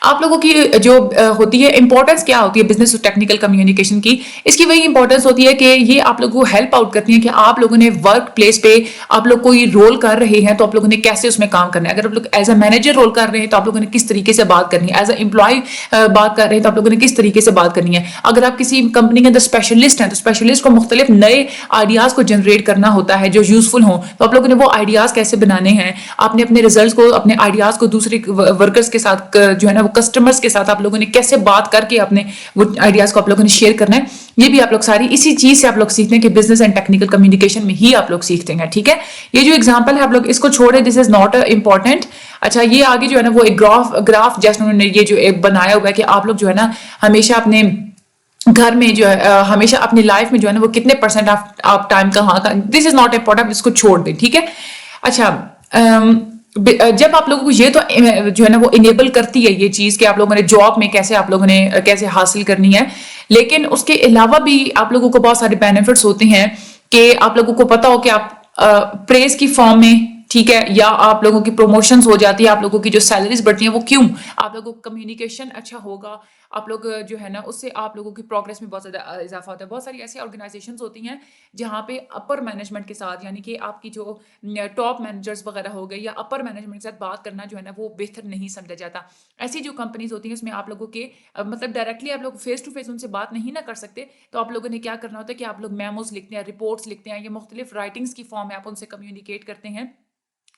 آپ لوگوں کی جو ہوتی ہے امپورٹنس کیا ہوتی ہے بزنس اور ٹیکنیکل کمیونیکیشن کی, اس کی وہی امپورٹنس ہوتی ہے کہ یہ آپ لوگوں کو ہیلپ آؤٹ کرتی ہیں کہ آپ لوگوں نے ورک پلیس پہ آپ لوگ کوئی رول کر رہے ہیں تو آپ لوگوں نے کیسے اس میں کام کرنا ہے. اگر آپ لوگ ایز اے مینیجر رول کر رہے ہیں تو آپ لوگوں نے کس طریقے سے بات کرنی ہے, ایز اے امپلائی بات کر رہے ہیں تو آپ لوگوں نے کس طریقے سے بات کرنی ہے. اگر آپ کسی کمپنی کے اندر اسپیشلسٹ ہیں تو اسپیشلسٹ کو مختلف نئے آئیڈیاز کو جنریٹ کرنا ہوتا ہے جو یوزفل ہوں, تو آپ لوگوں نے وہ آئیڈیاز کیسے بنانے ہیں, آپ نے اپنے ریزلٹس کو, اپنے آئیڈیاز کو دوسرے ورکرز کے ساتھ جو ہے نا وہ کسٹمرز کے ساتھ آپ لوگوں نے کیسے بات کر کے اپنے وہ آئیڈیاز کو آپ لوگوں نے شیئر کرنا ہے. یہ بھی آپ لوگ ساری اسی چیز سے آپ لوگ سیکھتے ہیں کہ بزنس اینڈ ٹیکنیکل کمیونیکیشن میں ہی آپ لوگ سیکھتے ہیں. ٹھیک ہے, یہ جو ایگزامپل ہے آپ لوگ اس کو چھوڑے, دس از ناٹ امپورٹنٹ. اچھا, یہ آگے جو ہے نا وہ ایک گراف جیسے انہوں نے یہ جو ایک بنایا ہوا ہے کہ آپ لوگ جو ہے نا ہمیشہ اپنے گھر میں جو ہے ہمیشہ اپنی لائف میں جو ہے نا وہ کتنے پرسینٹ آپ ٹائم کہاں کا, دس از ناٹ امپورٹنٹ, اس کو چھوڑ دیں. ٹھیک ہے. اچھا, جب آپ لوگوں کو یہ تو جو ہے نا وہ انیبل کرتی ہے یہ چیز کہ آپ لوگوں نے جاب میں کیسے آپ لوگوں نے کیسے حاصل کرنی ہے, لیکن اس کے علاوہ بھی آپ لوگوں کو بہت سارے بینیفٹس ہوتے ہیں کہ آپ لوگوں کو پتا ہو کہ آپ پریز کی فارم میں, ٹھیک ہے, یا آپ لوگوں کی پروموشنز ہو جاتی ہے, آپ لوگوں کی جو سیلریز بڑھتی ہیں وہ کیوں, آپ لوگوں کو کمیونیکیشن اچھا ہوگا, آپ لوگ جو ہے نا اس سے آپ لوگوں کی پروگرس میں بہت زیادہ اضافہ ہوتا ہے. بہت ساری ایسی آرگنائزیشنز ہوتی ہیں جہاں پہ اپر مینجمنٹ کے ساتھ, یعنی کہ آپ کی جو ٹاپ مینیجرز وغیرہ ہو گئے یا اپر مینجمنٹ کے ساتھ بات کرنا جو ہے نا وہ بہتر نہیں سمجھا جاتا. ایسی جو کمپنیز ہوتی ہیں اس میں آپ لوگوں کے مطلب ڈائریکٹلی آپ لوگ فیس ٹو فیس ان سے بات نہیں نہ کر سکتے, تو آپ لوگوں نے کیا کرنا ہوتا ہے کہ آپ لوگ میموز لکھتے ہیں, رپورٹس لکھتے ہیں, یہ مختلف رائٹنگز کی فارم میں آپ ان سے کمیونیکیٹ کرتے ہیں.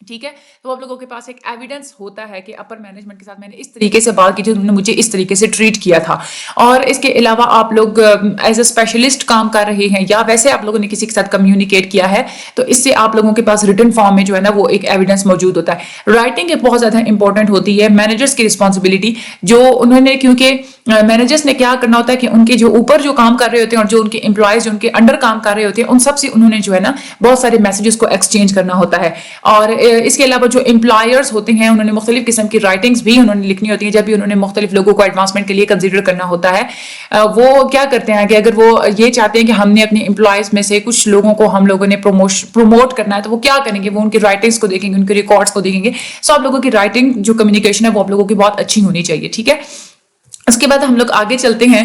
ٹھیک ہے, تو آپ لوگوں کے پاس ایک ایویڈنس ہوتا ہے کہ اپر مینجمنٹ کے ساتھ میں نے اس طریقے سے بات کی تھی, انہوں نے مجھے اس طریقے سے ٹریٹ کیا تھا. اور اس کے علاوہ آپ لوگ ایز اے اسپیشلسٹ کام کر رہے ہیں یا ویسے آپ لوگوں نے کسی کے ساتھ کمیونیکیٹ کیا ہے, تو اس سے آپ لوگوں کے پاس ریٹن فارم میں جو ہے نا وہ ایک ایویڈنس موجود ہوتا ہے. رائٹنگ ایک بہت زیادہ امپورٹنٹ ہوتی ہے, مینیجرس کی رسپانسبلٹی جو انہوں نے, کیونکہ مینیجرس نے کیا کرنا ہوتا ہے کہ ان کے جو اوپر جو کام کر رہے ہوتے ہیں اور جو ان کے امپلائز جو ان کے انڈر کام کر رہے ہوتے ہیں ان سب سے انہوں نے جو ہے نا بہت سارے میسیجز کو ایکسچینج کرنا ہوتا ہے. اور اس کے علاوہ جو امپلائرز ہوتے ہیں انہوں نے مختلف قسم کی رائٹنگز بھی انہوں نے لکھنی ہوتی ہیں جب بھی انہوں نے مختلف لوگوں کو ایڈوانسمنٹ کے لیے کنسیڈر کرنا ہوتا ہے. وہ کیا کرتے ہیں کہ اگر وہ یہ چاہتے ہیں کہ ہم نے اپنے امپلائز میں سے کچھ لوگوں کو ہم لوگوں نے پروموٹ کرنا ہے, تو وہ کیا کریں گے, وہ ان کی رائٹنگز کو دیکھیں گے, ان کے ریکارڈس کو دیکھیں گے. سو آپ لوگوں کی رائٹنگ جو کمیونیکیشن ہے وہ آپ لوگوں کی بہت اچھی ہونی چاہیے. ٹھیک ہے, اس کے بعد ہم لوگ آگے چلتے ہیں.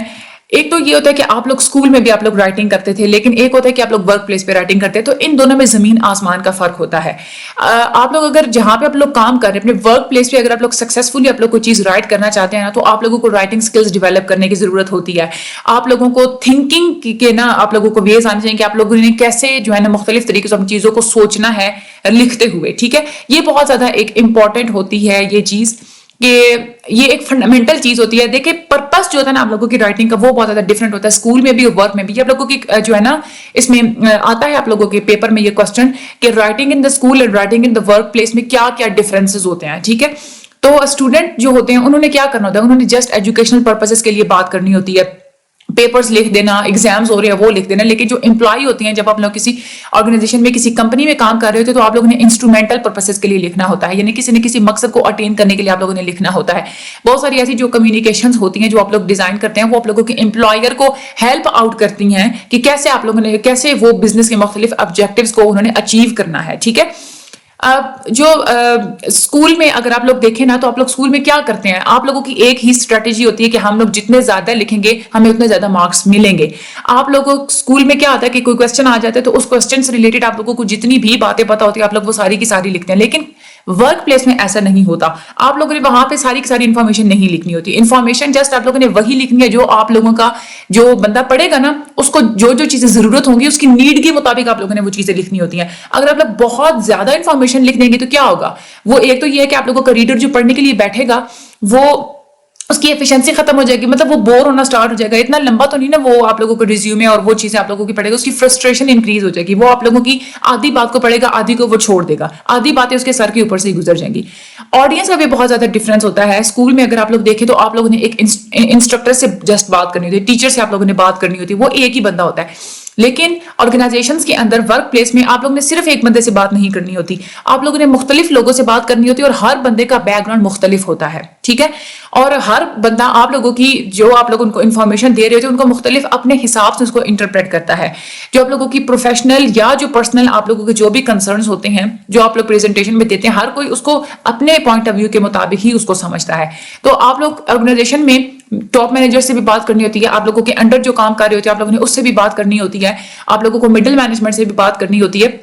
ایک تو یہ ہوتا ہے کہ آپ لوگ اسکول میں بھی آپ لوگ رائٹنگ کرتے تھے, لیکن ایک ہوتا ہے کہ آپ لوگ ورک پلیس پہ رائٹنگ کرتے ہیں, تو ان دونوں میں زمین آسمان کا فرق ہوتا ہے. آپ لوگ اگر جہاں پہ آپ لوگ کام کر رہے ہیں اپنے ورک پلیس پہ اگر آپ لوگ سکسیزفلی آپ لوگ کوئی چیز رائٹ کرنا چاہتے ہیں نا, تو آپ لوگوں کو رائٹنگ اسکلز ڈیولپ کرنے کی ضرورت ہوتی ہے. آپ لوگوں کو تھنکنگ کے نا آپ لوگوں کو ویز آنے چاہیے کہ آپ لوگوں نے کیسے جو ہے نا مختلف طریقے سے اپنی چیزوں کو سوچنا ہے لکھتے ہوئے. ٹھیک ہے, یہ بہت زیادہ ایک امپورٹنٹ ہوتی ہے یہ چیز, کہ یہ ایک فنڈامنٹل چیز ہوتی ہے. دیکھیں پرپس جو ہوتا ہے نا آپ لوگوں کی رائٹنگ کا وہ بہت زیادہ ڈفرنٹ ہوتا ہے, اسکول میں بھی اور ورک میں بھی. آپ لوگوں کی جو ہے نا اس میں آتا ہے آپ لوگوں کے پیپر میں یہ کوسچن کہ writing in the school and writing in the work place میں کیا کیا ڈفرینسز ہوتے ہیں. ٹھیک ہے, تو اسٹوڈنٹ جو ہوتے ہیں انہوں نے کیا کرنا ہوتا ہے, انہوں نے جسٹ ایجوکیشنل پرپسز کے لیے بات کرنی ہوتی ہے, پیپرز لکھ دینا, ایگزامز ہو رہے ہیں وہ لکھ دینا. لیکن جو امپلائی ہوتی ہیں, جب آپ لوگ کسی آرگنائزیشن میں کسی کمپنی میں کام کر رہے ہوتے ہیں تو آپ لوگوں نے انسٹرومنٹل پرپسز کے لیے لکھنا ہوتا ہے, یعنی کسی نہ کسی مقصد کو اٹین کرنے کے لیے آپ لوگوں نے لکھنا ہوتا ہے. بہت ساری ایسی جو کمیونیکیشنز ہوتی ہیں جو آپ لوگ ڈیزائن کرتے ہیں وہ آپ لوگوں کے امپلائر کو ہیلپ آؤٹ کرتی ہیں کہ کیسے آپ لوگوں نے کیسے وہ بزنس کے مختلف آبجیکٹیوز کو انہوں نے اچیو کرنا ہے. ٹھیک ہے, جو اسکول میں اگر آپ لوگ دیکھیں نا تو آپ لوگ اسکول میں کیا کرتے ہیں, آپ لوگوں کی ایک ہی اسٹریٹجی ہوتی ہے کہ ہم لوگ جتنے زیادہ لکھیں گے ہمیں اتنے زیادہ مارکس ملیں گے. آپ لوگوں کو اسکول میں کیا ہوتا ہے کہ کوئی کوسچن آ جاتا ہے تو اس کوسچن سے ریلیٹڈ آپ لوگوں کو جتنی بھی باتیں پتا ہوتی ہیں آپ لوگ وہ ساری کی ساری لکھتے ہیں. لیکن ورک پلیس میں ایسا نہیں ہوتا, آپ لوگوں نے وہاں پہ ساری کی ساری انفارمیشن نہیں لکھنی ہوتی. انفارمیشن جسٹ آپ لوگوں نے وہی لکھنی ہے جو آپ لوگوں کا جو بندہ پڑھے گا نا اس کو جو جو چیزیں ضرورت ہوں گی اس کی نیڈ کے مطابق آپ لوگوں نے وہ چیزیں لکھنی ہوتی ہیں. اگر آپ لوگ بہت زیادہ انفارمیشن لکھ دیں گے تو کیا ہوگا, وہ ایک تو یہ ہے کہ آپ لوگوں کا ریڈر جو پڑھنے کے لیے بیٹھے گا وہ اس کی ایفیشنسی ختم ہو جائے گی, مطلب وہ بور ہونا سٹارٹ ہو جائے گا. اتنا لمبا تو نہیں نا وہ آپ لوگوں کو ریزیومے اور وہ چیزیں آپ لوگوں کی پڑھے گا, اس کی فرسٹریشن انکریز ہو جائے گی. وہ آپ لوگوں کی آدھی بات کو پڑھے گا, آدھی کو وہ چھوڑ دے گا, آدھی باتیں اس کے سر کے اوپر سے ہی گزر جائیں گی. آڈینس کا بھی بہت زیادہ ڈفرینس ہوتا ہے. اسکول میں اگر آپ لوگ دیکھیں تو آپ لوگوں نے ایک انسٹرکٹر سے جسٹ بات کرنی ہوتی ہے, ٹیچر سے آپ لوگوں نے بات کرنی ہوتی ہے, وہ ایک ہی بندہ ہوتا ہے. لیکن آرگنائزیشنز کے اندر ورک پلیس میں آپ لوگوں نے صرف ایک بندے سے بات نہیں کرنی ہوتی, آپ لوگوں نے مختلف لوگوں سے بات کرنی ہوتی ہے اور ہر بندے کا بیک گراؤنڈ مختلف ہوتا ہے. ٹھیک ہے. اور ہر بندہ آپ لوگوں کی جو آپ لوگ ان کو انفارمیشن دے رہے ہوتے ہیں ان کو مختلف اپنے حساب سے اس کو انٹرپریٹ کرتا ہے. جو آپ لوگوں کی پروفیشنل یا جو پرسنل آپ لوگوں کے جو بھی کنسرنس ہوتے ہیں جو آپ لوگ پریزنٹیشن میں دیتے ہیں ہر کوئی اس کو اپنے پوائنٹ آف ویو کے مطابق ہی اس کو سمجھتا ہے. تو آپ لوگ آرگنائزیشن میں ٹاپ مینیجر سے بھی بات کرنی ہوتی ہے, آپ لوگوں کے انڈر جو کام کر رہے ہوتے ہیں آپ لوگوں نے اس سے بھی بات کرنی ہوتی ہے, آپ لوگوں کو مڈل مینجمنٹ سے بھی بات کرنی ہوتی ہے.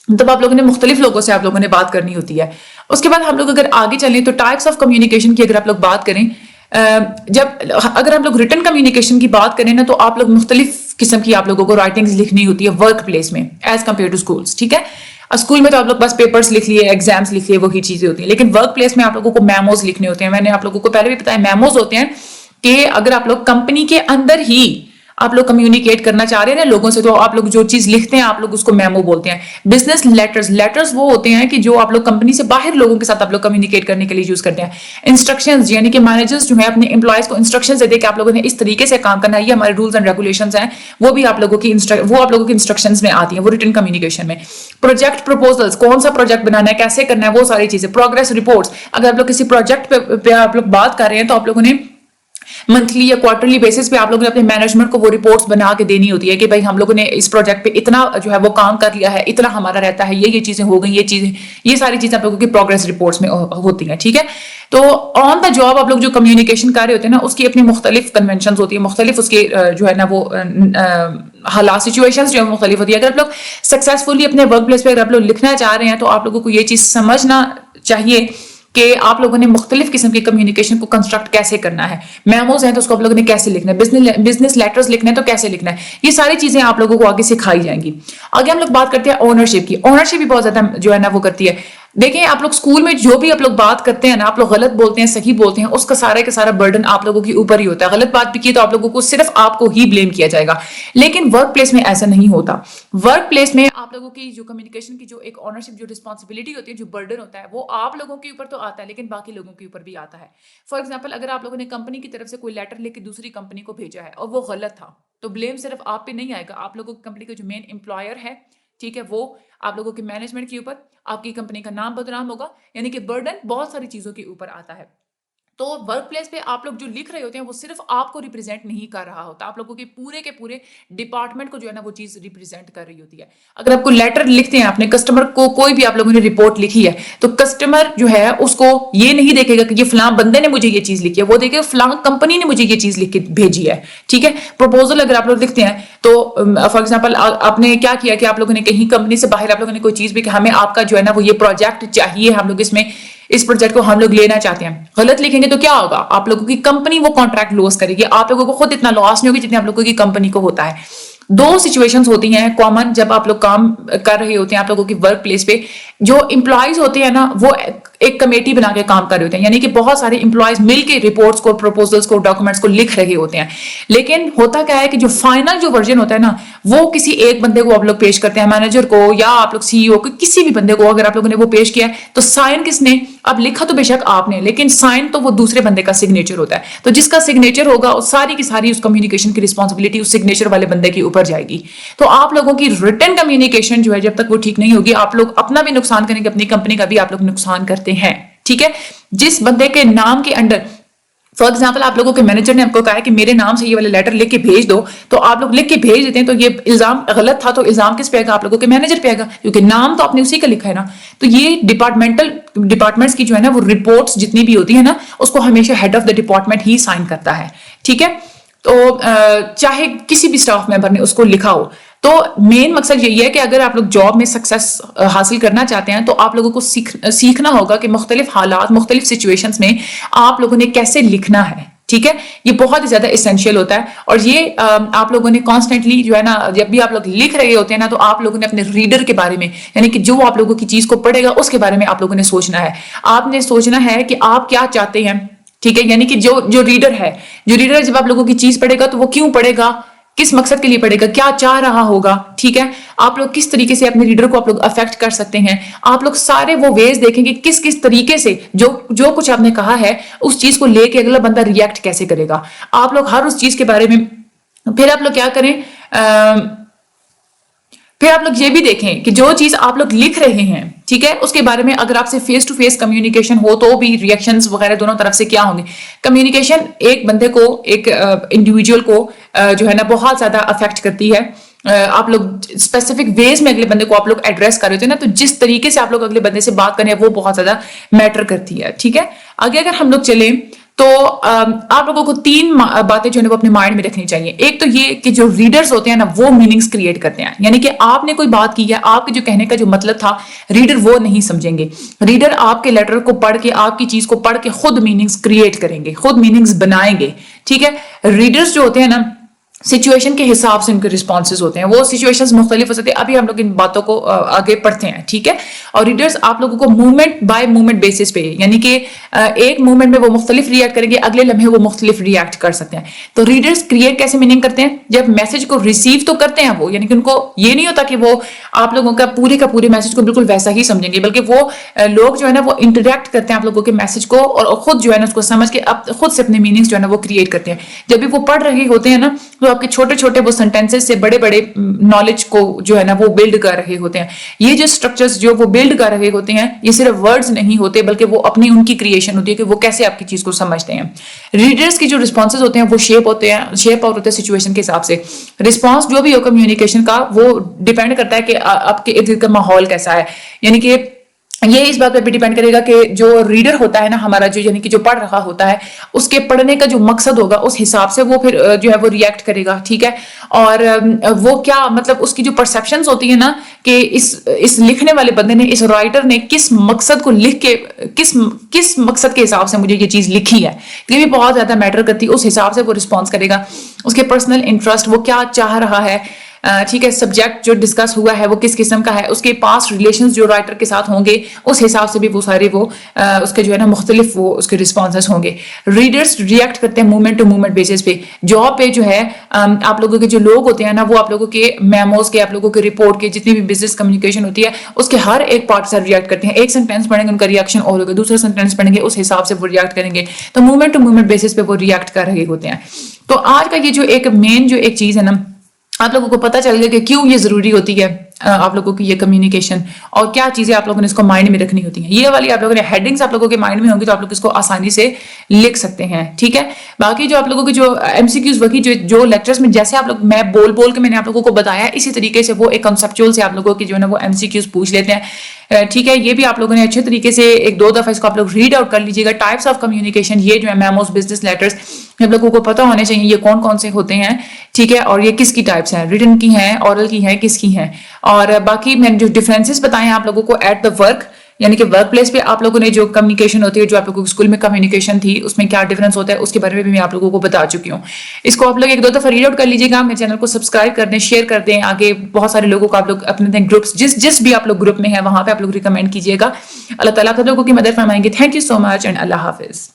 مطلب آپ لوگوں نے مختلف لوگوں سے آپ لوگوں نے بات کرنی ہوتی ہے. اس کے بعد ہم لوگ اگر آگے چلیں تو ٹائپس آف کمیونیکیشن کی اگر آپ لوگ بات کریں, اگر ہم لوگ ریٹن کمیونیکیشن کی بات کریں نا تو آپ لوگ مختلف قسم کی آپ لوگوں کو رائٹنگز لکھنی ہوتی ہے ورک پلیس میں ایز کمپیئر ٹو اسکولس. ٹھیک ہے, اسکول میں تو آپ لوگ بس پیپرز لکھ لیے, ایگزامس لکھ لیے, وہی چیزیں ہوتی ہیں. لیکن ورک پلیس میں آپ لوگوں کو میموز لکھنے ہوتے ہیں. میں نے آپ لوگوں کو پہلے بھی بتایا میموز ہوتے ہیں کہ اگر آپ لوگ کمپنی کے اندر ہی آپ لوگ کمیونیکیٹ کرنا چاہ رہے ہیں نا لوگوں سے تو آپ لوگ جو چیز لکھتے ہیں آپ لوگ اس کو میمو بولتے ہیں. بزنس لیٹرز وہ ہوتے ہیں کہ جو آپ لوگ کمپنی سے باہر لوگوں کے ساتھ آپ لوگ کمیونیکیٹ کرنے کے لیے یوز کرتے ہیں. انسٹرکشنز یعنی کہ مینیجرز جو ہے اپنے امپلائز کو انسٹرکشنز دے کہ آپ لوگوں نے اس طریقے سے کام کرنا ہے, یہ ہمارے رولز اینڈ ریگولیشنز ہیں, وہ بھی آپ لوگوں کی انسٹرکشنز میں آتی ہیں, وہ ریٹن کمیونیکیشن میں. پروجیکٹ پروپوزلز, کون سا پروجیکٹ بنانا ہے, کیسے کرنا ہے, وہ ساری چیزیں. پروگریس رپورٹس, اگر آپ لوگ کسی پروجیکٹ پہ آپ لوگ بات کر رہے ہیں تو آپ لوگوں نے منتھلی یا کوارٹرلی بیسس پہ آپ لوگوں نے اپنے مینجمنٹ کو وہ رپورٹس بنا کے دینی ہوتی ہے کہ بھائی ہم لوگوں نے اس پروجیکٹ پہ اتنا جو ہے وہ کام کر لیا ہے, اتنا ہمارا رہتا ہے, یہ چیزیں ہو گئی, یہ ساری چیزیں آپ لوگوں کی پروگریس رپورٹس میں ہوتی ہیں. ٹھیک ہے, تو آن دا جاب آپ لوگ جو کمیونیکیشن کر رہے ہوتے ہیں نا اس کی اپنی مختلف کنونشنز ہوتی ہیں, مختلف اس کے جو ہے نا وہ حالات سچویشنز جو ہے مختلف ہوتی ہے. اگر آپ لوگ سکسیزفلی اپنے ورک پلیس پہ اگر آپ لوگ لکھنا چاہ رہے ہیں تو آپ لوگوں کو یہ چیز سمجھنا چاہیے کہ آپ لوگوں نے مختلف قسم کی کمیونیکیشن کو کنسٹرکٹ کیسے کرنا ہے. میموز ہیں تو اس کو آپ لوگوں نے کیسے لکھنا ہے, بزنس لیٹرز لکھنا ہے تو کیسے لکھنا ہے, یہ ساری چیزیں آپ لوگوں کو آگے سکھائی جائیں گی. آگے ہم لوگ بات کرتے ہیں اونرشپ کی. اونرشپ بھی بہت زیادہ جو ہے نا وہ کرتی ہے. دیکھیں آپ لوگ اسکول میں جو بھی آپ لوگ بات کرتے ہیں نا, آپ لوگ غلط بولتے ہیں صحیح بولتے ہیں, اس کا سارا برڈن آپ لوگوں کے اوپر ہی ہوتا ہے. غلط بات بھی کی تو آپ لوگوں کو صرف آپ کو ہی بلیم کیا جائے گا. لیکن ورک پلیس میں ایسا نہیں ہوتا. ورک پلیس میں آپ لوگوں کی جو کمیونیکیشن کی جو ایک اونرشپ جو رسپانسبلٹی ہوتی ہے, جو برڈن ہوتا ہے, وہ آپ لوگوں کے اوپر تو آتا ہے لیکن باقی لوگوں کے اوپر بھی آتا ہے. فار ایگزامپل اگر آپ لوگوں نے کمپنی کی طرف سے کوئی لیٹر لکھ کے دوسری کمپنی کو بھیجا ہے اور وہ غلط تھا تو بلیم صرف آپ پہ نہیں آئے گا, آپ لوگوں کی کمپنی کا جو مین امپلائر ہے, ٹھیک ہے, وہ آپ لوگوں کے مینجمنٹ کے اوپر, آپ کی کمپنی کا نام بدنام ہوگا. یعنی کہ برڈن بہت ساری چیزوں کے اوپر آتا ہے. تو ورک پلیس پہ آپ لوگ جو لکھ رہے ہوتے ہیں وہ صرف آپ کو ریپرزینٹ نہیں کر رہا ہوتا, آپ لوگوں کے پورے ڈپارٹمنٹ کو جو ہے نا وہ چیز ریپرزینٹ کر رہی ہوتی ہے. اگر آپ کو لیٹر لکھتے ہیں اپنے کسٹمر کو, کوئی بھی آپ لوگوں نے رپورٹ لکھی ہے تو کسٹمر جو ہے اس کو یہ نہیں دیکھے گا کہ یہ فلاں بندے نے مجھے یہ چیز لکھی ہے, وہ دیکھے گا فلاں کمپنی نے مجھے یہ چیز لکھ کے بھیجی ہے. ٹھیک ہے, پروپوزل اگر آپ لوگ لکھتے ہیں تو فار ایگزامپل آپ نے کیا کیا کہ آپ لوگوں نے کہیں کمپنی سے باہر آپ لوگوں نے کوئی چیز بھی کہ ہمیں آپ کا جو ہے نا وہ یہ پروجیکٹ چاہیے, ہم لوگ اس پروجیکٹ کو ہم لوگ لینا چاہتے ہیں. غلط لکھیں گے تو کیا ہوگا, آپ لوگوں کی کمپنی وہ کانٹریکٹ لوز کرے گی, آپ لوگوں کو خود اتنا لاس نہیں ہوگی جتنے آپ لوگوں کی کمپنی کو ہوتا ہے. دو سچویشنز ہوتی ہیں کامن جب آپ لوگ کام کر رہے ہوتے ہیں آپ لوگوں کی ورک پلیس پہ. جو امپلائیز ہوتے ہیں نا وہ ایک کمیٹی بنا کے کام کر رہے ہوتے ہیں, یعنی کہ بہت سارے امپلائیز مل کے رپورٹس کو, پروپوزلس کو, ڈاکومنٹس کو لکھ رہے ہوتے ہیں. لیکن ہوتا کیا ہے کہ جو فائنل جو ورژن ہوتا ہے نا وہ کسی ایک بندے کو آپ لوگ پیش کرتے ہیں, مینیجر کو یا آپ لوگ سی ای او کو, کسی بھی بندے کو اگر آپ لوگوں نے وہ پیش کیا ہے تو سائن کس نے, اب لکھا تو بے شک آپ نے لیکن سائن تو وہ دوسرے بندے کا سگنیچر ہوتا ہے. تو جس کا سگنیچر ہوگا ساری کی ساری اس کمیونیکیشن کی رسپانسبلٹی اس سگنیچر والے بندے کے اوپر جائے گی. تو آپ لوگوں کی ریٹن کمیونیکیشن جو ہے جب تک وہ ٹھیک نہیں ہوگی آپ لوگ اپنا بھی نقصان کریں گے, اپنی کمپنی کا بھی آپ لوگ نقصان کرتے ہیں. ٹھیک ہے, جس بندے کے نام کے انڈر فار ایگزامپل آپ لوگوں کے مینیجر نے آپ کو کہا ہے کہ میرے نام سے یہ والا لیٹر لکھ کے بھیج دو, تو آپ لوگ لکھ کے بھیج دیتے ہیں تو یہ الزام غلط تھا, تو الزام کس پہ آئے گا, آپ لوگوں کے مینیجر پہ آئے گا, کیونکہ نام تو آپ نے اسی کا لکھا ہے نا. تو یہ ڈپارٹمنٹس کی جو ہے نا وہ رپورٹس جتنی بھی ہوتی ہے نا اس کو ہمیشہ ہیڈ آف دا ڈپارٹمنٹ ہی سائن کرتا ہے. ٹھیک ہے, تو چاہے کسی بھی اسٹاف ممبر نے اس کو لکھا ہو. تو مین مقصد یہی ہے کہ اگر آپ لوگ جاب میں سکسیس حاصل کرنا چاہتے ہیں تو آپ لوگوں کو سیکھنا ہوگا کہ مختلف حالات, مختلف سچویشنز میں آپ لوگوں نے کیسے لکھنا ہے. ٹھیک ہے, یہ بہت ہی زیادہ اسینشیل ہوتا ہے. اور یہ آپ لوگوں نے کانسٹنٹلی جو ہے نا جب بھی آپ لوگ لکھ رہے ہوتے ہیں نا تو آپ لوگوں نے اپنے ریڈر کے بارے میں, یعنی کہ جو آپ لوگوں کی چیز کو پڑھے گا اس کے بارے میں آپ لوگوں نے سوچنا ہے. آپ نے سوچنا ہے کہ آپ کیا چاہتے ہیں. ٹھیک ہے, یعنی کہ جو ریڈر ہے, جب آپ لوگوں کی چیز پڑھے گا تو وہ کیوں پڑھے گا, کس مقصد کے لیے پڑھے گا, کیا چاہ رہا ہوگا. ٹھیک ہے, آپ لوگ کس طریقے سے اپنے ریڈر کو آپ لوگ افیکٹ کر سکتے ہیں. آپ لوگ سارے وہ ویز دیکھیں گے کس طریقے سے جو کچھ آپ نے کہا ہے اس چیز کو لے کے اگلا بندہ ریئیکٹ کیسے کرے گا. آپ لوگ ہر اس چیز کے بارے میں پھر آپ لوگ کیا کریں, پھر آپ لوگ یہ بھی دیکھیں کہ جو چیز آپ لوگ لکھ رہے ہیں ٹھیک ہے اس کے بارے میں اگر آپ سے فیس ٹو فیس کمیونیکیشن ہو تو بھی ریئیکشنز وغیرہ دونوں طرف سے کیا ہوں گے. کمیونیکیشن ایک بندے کو ایک انڈیویجول کو جو ہے نا بہت زیادہ افیکٹ کرتی ہے. آپ لوگ اسپیسیفک ویز میں اگلے بندے کو آپ لوگ ایڈریس کر رہے ہوتے ہیں نا تو جس طریقے سے آپ لوگ اگلے بندے سے بات کریں وہ بہت زیادہ میٹر کرتی ہے. ٹھیک ہے آگے اگر ہم لوگ چلیں تو آپ لوگوں کو 3 باتیں جو ہے وہ اپنے مائنڈ میں رکھنی چاہیے. ایک تو یہ کہ جو ریڈرز ہوتے ہیں نا وہ میننگز کریٹ کرتے ہیں, یعنی کہ آپ نے کوئی بات کی ہے, آپ کے جو کہنے کا جو مطلب تھا ریڈر وہ نہیں سمجھیں گے. ریڈر آپ کے لیٹر کو پڑھ کے آپ کی چیز کو پڑھ کے خود میننگز کریٹ کریں گے, خود میننگز بنائیں گے. ٹھیک ہے ریڈرز جو ہوتے ہیں نا سچویشن کے حساب سے ان کے رسپانسز ہوتے ہیں, وہ سچویشنز مختلف ہو سکتے ہیں. ابھی ہم لوگ ان باتوں کو آگے پڑھتے ہیں. ٹھیک ہے اور ریڈرز آپ لوگوں کو موومنٹ بائی موومنٹ بیسس پہ یعنی کہ ایک موومنٹ میں وہ مختلف ریئیکٹ کریں گے, اگلے لمحے وہ مختلف ریئیکٹ کر سکتے ہیں. تو ریڈرز کریٹ کیسے میننگ کرتے ہیں جب میسج کو ریسیو تو کرتے ہیں وہ, یعنی کہ ان کو یہ نہیں ہوتا کہ وہ آپ لوگوں کا پورے میسج کو بالکل ویسا ہی سمجھیں گے, بلکہ وہ لوگ جو ہے نا وہ انٹریکٹ کرتے ہیں آپ لوگوں کے میسج کو اور خود جو ہے نا اس کو سمجھ کے خود سے اپنے میننگز جو ہے نا وہ کریٹ کرتے ہیں. جب بھی وہ پڑھ رہے ہوتے ہیں نا تو آپ کے چھوٹے چھوٹے وہ سینٹینسز سے بڑے بڑے نالج کو جو ہے نا وہ بلڈ کر رہے ہوتے ہیں. یہ جو اسٹرکچرز جو وہ بلڈ کر رہے ہوتے ہیں یہ صرف ورڈز نہیں ہوتے بلکہ وہ اپنی ان کی کریشن ہوتی ہے کہ وہ کیسے آپ کی چیز کو سمجھتے ہیں. ریڈرز کی جو رسپانسز ہوتے ہیں وہ شیپ ہوتے ہیں, شیپ آؤٹ ہوتے ہیں سچویشن کے حساب سے. رسپانس جو بھی ہو کمیونیکیشن کا وہ ڈیپینڈ کرتا ہے کہ آپ کے ارد گرد کا ماحول کیسا ہے, یعنی کہ یہ اس بات پہ بھی ڈیپینڈ کرے گا کہ جو ریڈر ہوتا ہے نا ہمارا جو یعنی کہ جو پڑھ رہا ہوتا ہے اس کے پڑھنے کا جو مقصد ہوگا اس حساب سے وہ پھر جو ہے وہ ریئیکٹ کرے گا. ٹھیک ہے اور وہ کیا مطلب اس کی جو پرسیپشنز ہوتی ہیں نا کہ اس لکھنے والے بندے نے اس رائٹر نے کس مقصد کو لکھ کے کس مقصد کے حساب سے مجھے یہ چیز لکھی ہے یہ بھی بہت زیادہ میٹر کرتی ہے. اس حساب سے وہ رسپانس کرے گا. اس کے پرسنل انٹرسٹ وہ کیا چاہ رہا ہے, ٹھیک ہے سبجیکٹ جو ڈسکس ہوا ہے وہ کس قسم کا ہے, اس کے پاس ریلیشنز جو رائٹر کے ساتھ ہوں گے اس حساب سے بھی وہ سارے وہ اس کے جو ہے نا مختلف وہ اس کے رسپانسز ہوں گے. ریڈرز ریئیکٹ کرتے ہیں مومنٹ ٹو مومنٹ بیسس پہ. جاب پہ جو ہے آپ لوگوں کے جو لوگ ہوتے ہیں نا وہ آپ لوگوں کے میموز کے آپ لوگوں کے رپورٹ کے جتنی بھی بزنس کمیونیکیشن ہوتی ہے اس کے ہر ایک پارٹ سے ریئیکٹ کرتے ہیں. ایک سینٹینس پڑھیں گے ان کا ریئیکشن اور ہوگا, دوسرا سینٹینس پڑھیں گے اس حساب سے وہ ریئیکٹ کریں گے. تو مومنٹ ٹو مومنٹ بیسس پہ وہ ریئیکٹ کر رہے ہوتے ہیں. تو آج کا یہ جو ایک مین جو ایک چیز ہے نا آپ لوگوں کو پتا چل گیا کہ کیوں یہ ضروری ہوتی ہے آپ لوگوں کی یہ کمیونیکیشن اور کیا چیزیں آپ لوگوں نے اس کو مائنڈ میں رکھنی ہوتی ہیں. یہ والی آپ لوگوں نے ہیڈنگز آپ لوگوں کے مائنڈ میں ہوں گی تو آپ لوگ اس کو آسانی سے لکھ سکتے ہیں. ٹھیک ہے باقی جو آپ لوگوں کے جو ایم سی کیوز وہی جو لیکچرز میں جیسے آپ لوگ میں بول کے میں نے آپ لوگوں کو بتایا اسی طریقے سے وہ ایک کنسپچوئل سے آپ لوگوں کی جو ہے نا وہ ایم سی کیوز پوچھ لیتے ہیں. ٹھیک ہے یہ بھی آپ لوگوں نے اچھے طریقے سے 1-2 دفعہ اس کو آپ لوگ ریڈ آؤٹ کر لیجیے گا. ٹائپس آف کمیونیکیشن یہ جو ہے میموز بزنس لیٹرز آپ لوگوں کو پتہ ہونے چاہیے یہ کون سے ہوتے ہیں. ٹھیک ہے اور یہ کس کی ٹائپس ہیں, ریٹن کی ہیں, اورل کی ہیں, کس کی ہیں. اور باقی میں نے جو ڈفرینسز بتائے ہیں آپ لوگوں کو ایٹ دا ورک یعنی کہ ورک پلیس پہ آپ لوگوں نے جو کمیونیکیشن ہوتی ہے جو آپ لوگوں کو اسکول میں کمیونیکیشن تھی اس میں کیا ڈفرینس ہوتا ہے اس کے بارے میں بھی میں آپ لوگوں کو بتا چکی ہوں. اس کو آپ لوگ 1-2 دفعہ ریڈ آؤٹ کر لیجیے گا. میرے چینل کو سبسکرائب کر دیں, شیئر کر دیں, آگے بہت سارے لوگوں کو آپ لوگ اپنے گروپس جس بھی آپ لوگ گروپ میں ہیں وہاں پہ آپ لوگ ریکمینڈ کیجیے گا. اللہ تعالیٰ آپ لوگوں کی مدد فرمائیں گے. Thank you so much and اللہ حافظ.